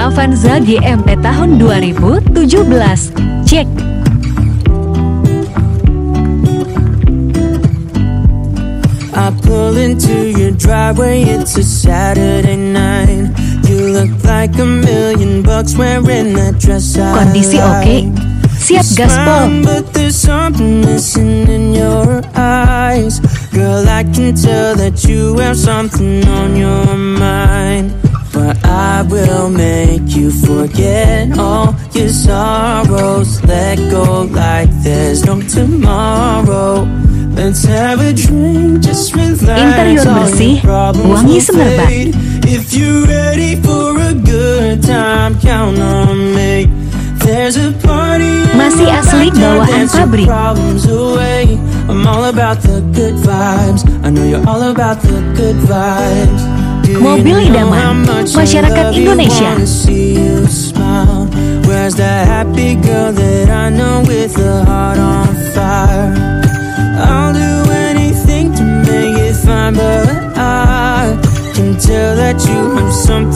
Avanza GMT tahun 2017. Cek. I pull into your driveway, it's a Saturday night. You look like $1,000,000 wearing that dress I Kondisi oke. Siap gaspol. But there's something missing in your eyes. Girl, I can tell that you have something on your mind. But I will make you forget all your sorrows. Let go like there's no tomorrow. Let's have a drink, just relax. Interior bersih, wangi semerbak. If you're ready for a good time, count on me. There's a party. Masih asli bawaan pabrik. I'm all about the good vibes. I know you're all about the good vibes. Mobil idaman masyarakat Indonesia. Where's that happy girl that I know with a heart on fire? I'll do anything to make it fine, but I can tell that you have something